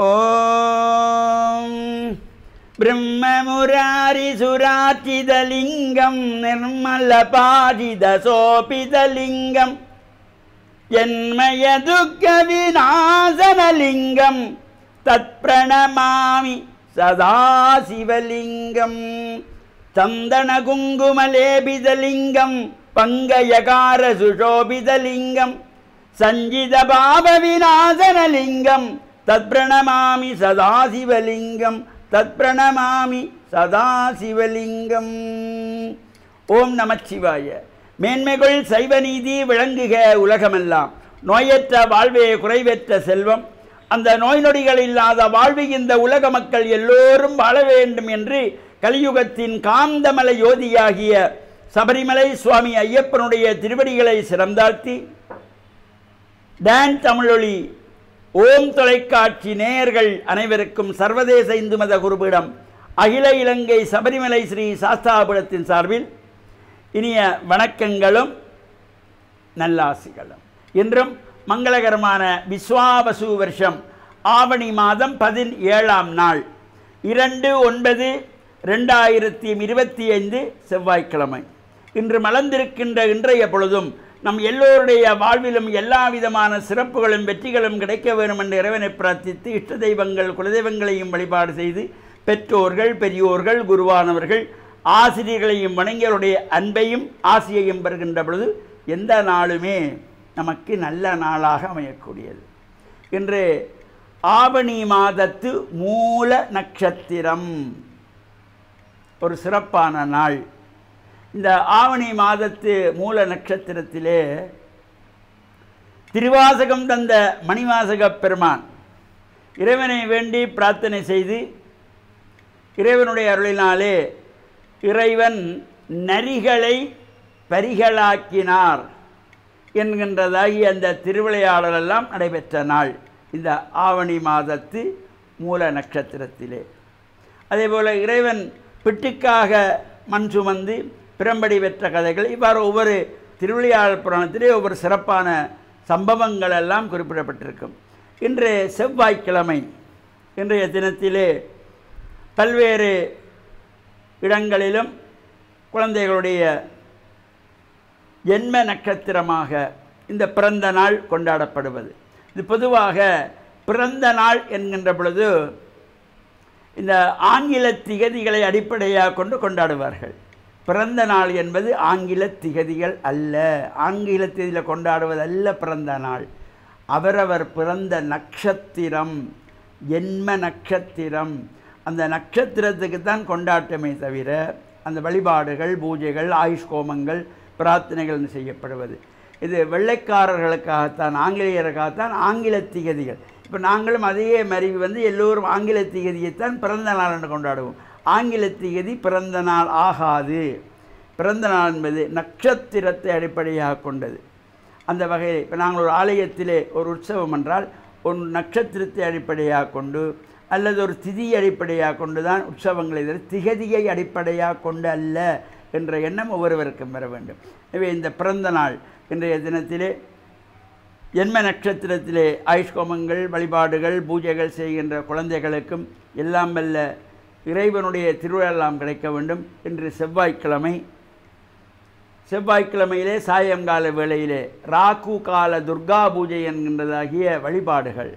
ஓம் பிரம்மமுராரிசுராச்சிதலிங்கம் நிர்மலபாதிதசோபிதலிங்கம் ஜன்மய துக்க விநாசனலிங்கம் தத்பிரணமாமி சதாசிவலிங்கம் சந்தன குங்குமலேபிதலிங்கம் பங்கயகார சுஷோபிதலிங்கம் சஞ்சித பாவ விநாசனலிங்கம் தத்பிரணமாமி சதாசிவலிங்கம் தத்பிரணமாமி சதாசிவலிங்கம். ஓம் நமச்சிவாய. மேன்மைகள் சைவ நீதி விளங்குக உலகமெல்லாம். நோயற்ற வாழ்வே குறைவற்ற செல்வம். அந்த நோய் நொடிகள் இல்லாத வாழ்வு இந்த உலக மக்கள் எல்லோரும் வாழ வேண்டும் என்று கலியுகத்தின் காந்தமலை யோதியாகிய சபரிமலை சுவாமி ஐயப்பனுடைய திருவடிகளை சிறந்தாழ்த்தி டான் தமிழொலி ஓம் தொலைக்காட்சி நேயர்கள் அனைவருக்கும் சர்வதேச இந்து மத குருபீடம் அகில இலங்கை சபரிமலை ஸ்ரீ சாஸ்தாபுரத்தின் சார்பில் இனிய வணக்கங்களும் நல்லாசிகளும். இன்றும் மங்களகரமான விஸ்வாவசு வருஷம் ஆவணி மாதம் 17ஆம் நாள் 2/9/2025 செவ்வாய்க்கிழமை. இன்று மலர்ந்திருக்கின்ற இன்றைய பொழுதும் நம் எல்லோருடைய வாழ்விலும் எல்லா விதமான சிறப்புகளும் வெற்றிகளும் கிடைக்க வேண்டும் என்று இறைவனை பிரார்த்தித்து இஷ்ட தெய்வங்கள் குலதெய்வங்களையும் வழிபாடு செய்து பெற்றோர்கள் பெரியோர்கள் குருவானவர்கள் ஆசிரியர்களையும் வணங்கியவருடைய அன்பையும் ஆசியையும் பெறுகின்ற பொழுது எந்த நாளுமே நமக்கு நல்ல நாளாக அமையக்கூடியது. இன்று ஆவணி மாதத்து மூல நட்சத்திரம், ஒரு சிறப்பான நாள். இந்த ஆவணி மாதத்து மூல நட்சத்திரத்திலே திருவாசகம் தந்த மணிவாசக பெருமான் இறைவனை வேண்டி பிரார்த்தனை செய்து இறைவனுடைய அருளினாலே இறைவன் நரிகளை பரிகளாக்கினார் என்கின்றதாகி அந்த திருவிளையாடலெல்லாம் நடைபெற்ற நாள் இந்த ஆவணி மாதத்து மூல நட்சத்திரத்திலே. அதேபோல் இறைவன் பிட்டுக்காக மண் சுமந்து பிறம்படி பெற்ற கதைகள், இவ்வாறு ஒவ்வொரு திருவிளையாடல் புராணத்திலே ஒவ்வொரு சிறப்பான சம்பவங்கள் எல்லாம் குறிப்பிடப்பட்டிருக்கும். இன்று செவ்வாய்க்கிழமை. இன்றைய தினத்திலே பல்வேறு இடங்களிலும் குழந்தைகளுடைய ஜென்ம நட்சத்திரமாக இந்த பிறந்த நாள் கொண்டாடப்படுவது. இது பொதுவாக பிறந்த நாள் என்கின்ற பொழுது இந்த ஆங்கில திகதிகளை அடிப்படையாக கொண்டு கொண்டாடுவார்கள். பிறந்த நாள் என்பது ஆங்கில திகதிகள் அல்ல, ஆங்கில திகதியில் கொண்டாடுவதல்ல பிறந்த நாள். அவரவர் பிறந்த நட்சத்திரம், ஜென்ம நட்சத்திரம், அந்த நட்சத்திரத்துக்கு தான் கொண்டாட்டமே தவிர அந்த வழிபாடுகள் பூஜைகள் ஆயுஷ்கோமங்கள் பிரார்த்தனைகள் செய்யப்படுவது. இது வெள்ளைக்காரர்களுக்காகத்தான், ஆங்கிலேயருக்காகத்தான் ஆங்கில திகதிகள். இப்போ நாங்களும் அதே மாதிரி எல்லோரும் ஆங்கில திகதியைத்தான் பிறந்த நாள் என்று கொண்டாடுவோம். ஆங்கில திகதி பிறந்த நாள் ஆகாது. பிறந்த நாள் என்பது நட்சத்திரத்தை அடிப்படையாக கொண்டது. அந்த வகையில் இப்போ நாங்கள் ஒரு ஆலயத்திலே ஒரு உற்சவம் என்றால் ஒரு நட்சத்திரத்தை அடிப்படையாக கொண்டு அல்லது ஒரு திதியை அடிப்படையாக கொண்டு தான் உற்சவங்களை திகதியை அடிப்படையாக கொண்டு அல்ல என்ற எண்ணம் ஒவ்வொருவருக்கும் வர வேண்டும். எனவே இந்த பிறந்த நாள் இன்றைய தினத்திலே ஜென்ம நட்சத்திரத்திலே ஆயுஷ்கோமங்கள் வழிபாடுகள் பூஜைகள் செய்கின்ற குழந்தைகளுக்கும் எல்லாம் வல்ல இறைவனுடைய திருவிழெல்லாம் கிடைக்க வேண்டும். இன்று செவ்வாய்க்கிழமை. செவ்வாய்க்கிழமையிலே சாயங்கால வேளையிலே ராகு கால துர்கா பூஜை என்கின்றதாகிய வழிபாடுகள்.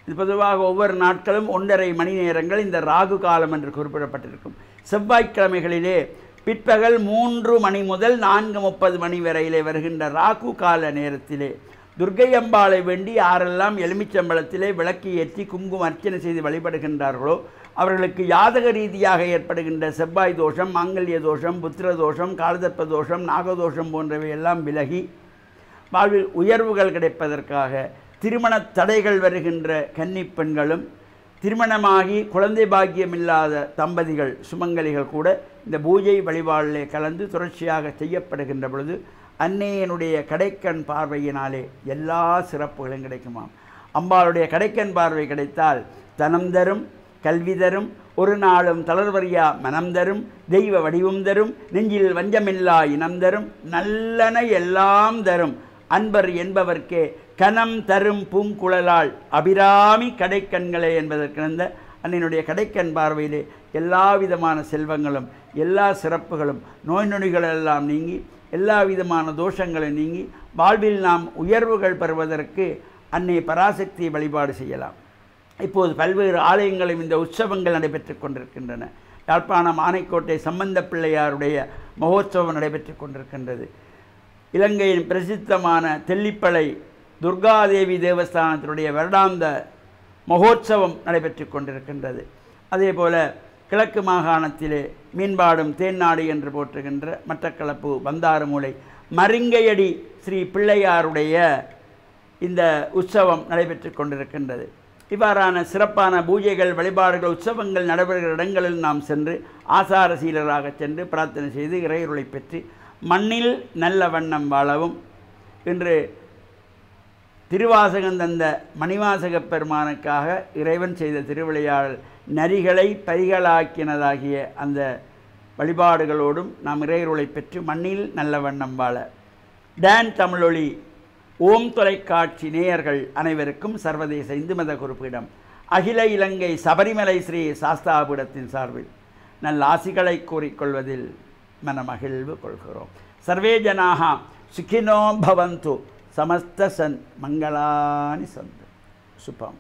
இது பொதுவாக ஒவ்வொரு நாட்களும் 1.5 மணி நேரங்கள் இந்த ராகு காலம் என்று குறிப்பிடப்பட்டிருக்கும். செவ்வாய்க்கிழமைகளிலே பிற்பகல் 3 மணி முதல் 4:30 மணி வரையிலே வருகின்ற ராகு கால நேரத்திலே துர்க்கை அம்பாளை வேண்டி யாரெல்லாம் எலுமிச்சம்பழத்திலே விளக்கு ஏற்றி குங்குமம் அர்ச்சனை செய்து வழிபடுகின்றார்களோ அவர்களுக்கு யாதக ரீதியாக ஏற்படுகின்ற செவ்வாய் தோஷம், மாங்கல்ய தோஷம், புத்திர தோஷம், காலதர்ப்ப தோஷம், நாகதோஷம் போன்றவை எல்லாம் விலகி வாழ்வில் உயர்வுகள் கிடைப்பதற்காக திருமண தடைகள் வருகின்ற கன்னிப் பெண்களும் திருமணமாகி குழந்தை பாக்கியமில்லாத தம்பதிகள் சுமங்கலிகள் கூட இந்த பூஜை வழிபாடிலே கலந்து தொடர்ச்சியாக செய்யப்படுகின்ற பொழுது அன்னையனுடைய கடைக்கண் பார்வையினாலே எல்லா சிறப்புகளும் கிடைக்குமாம். அம்பாளுடைய கடைக்கண் பார்வை கிடைத்தால் தனம் தரும், கல்வி தரும், ஒரு நாளும் தளர்வறியா மனம் தரும், தெய்வ வடிவம் தரும், நெஞ்சில் வஞ்சமில்லா இனம் தரும், நல்லன எல்லாம் தரும், அன்பர் என்பவர்க்கே கனம் தரும் பூங்குழலாள் அபிராமி கடைக்கண்களே என்பதற்கிழந்த அன்னையினுடைய கடைக்கண் பார்வையிலே எல்லா விதமான செல்வங்களும் எல்லா சிறப்புகளும் நோய் நொடிகளெல்லாம் நீங்கி எல்லா விதமான தோஷங்களும் நீங்கி வாழ்வில் நாம் உயர்வுகள் பெறுவதற்கு அன்னை பராசக்தியை வழிபாடு செய்யலாம். இப்போது பல்வேறு ஆலயங்களும் இந்த உற்சவங்கள் நடைபெற்று கொண்டிருக்கின்றன. யாழ்ப்பாணம் ஆனைக்கோட்டை சம்பந்த பிள்ளையாருடைய மகோற்சவம் நடைபெற்று கொண்டிருக்கின்றது. இலங்கையின் பிரசித்தமான தெல்லிப்பளை துர்காதேவி தேவஸ்தானத்தினுடைய வருடாந்த மகோற்சவம் நடைபெற்று கொண்டிருக்கின்றது. அதே போல கிழக்கு மாகாணத்திலே மீன்பாடும் தேன்னாடு என்று போற்றுகின்ற மட்டக்களப்பு பந்தாரமூலை மருங்கையடி ஸ்ரீ பிள்ளையாருடைய இந்த உற்சவம் நடைபெற்று கொண்டிருக்கின்றது. இவ்வாறான சிறப்பான பூஜைகள் வழிபாடுகள் உற்சவங்கள் நடைபெறுகிற இடங்களில் நாம் சென்று ஆசார சீலராக சென்று பிரார்த்தனை செய்து இறையருளை பெற்று மண்ணில் நல்ல வண்ணம் வாழவும் இன்று திருவாசகம் தந்த மணிவாசகப் பெருமானுக்காக இறைவன் செய்த திருவிளையாடல் நரிகளை பரிகளாக்கினதாகிய அந்த வழிபாடுகளோடும் நாம் இறையருளை பெற்று மண்ணில் நல்ல வண்ணம் வாழ டான் தமிழொலி ஓம் தொலைக்காட்சி நேயர்கள் அனைவருக்கும் சர்வதேச இந்து மத குறிப்பிடம் அகில இலங்கை சபரிமலை ஸ்ரீ சாஸ்தாபீடத்தின் சார்பில் நல்ல ஆசிகளை கூறிக்கொள்வதில் மனமகிழ்வு கொள்கிறோம். சர்வே ஜனாக சுகினோ பவந்து சமஸ்த சன் மங்களானி சந்து சுபம்.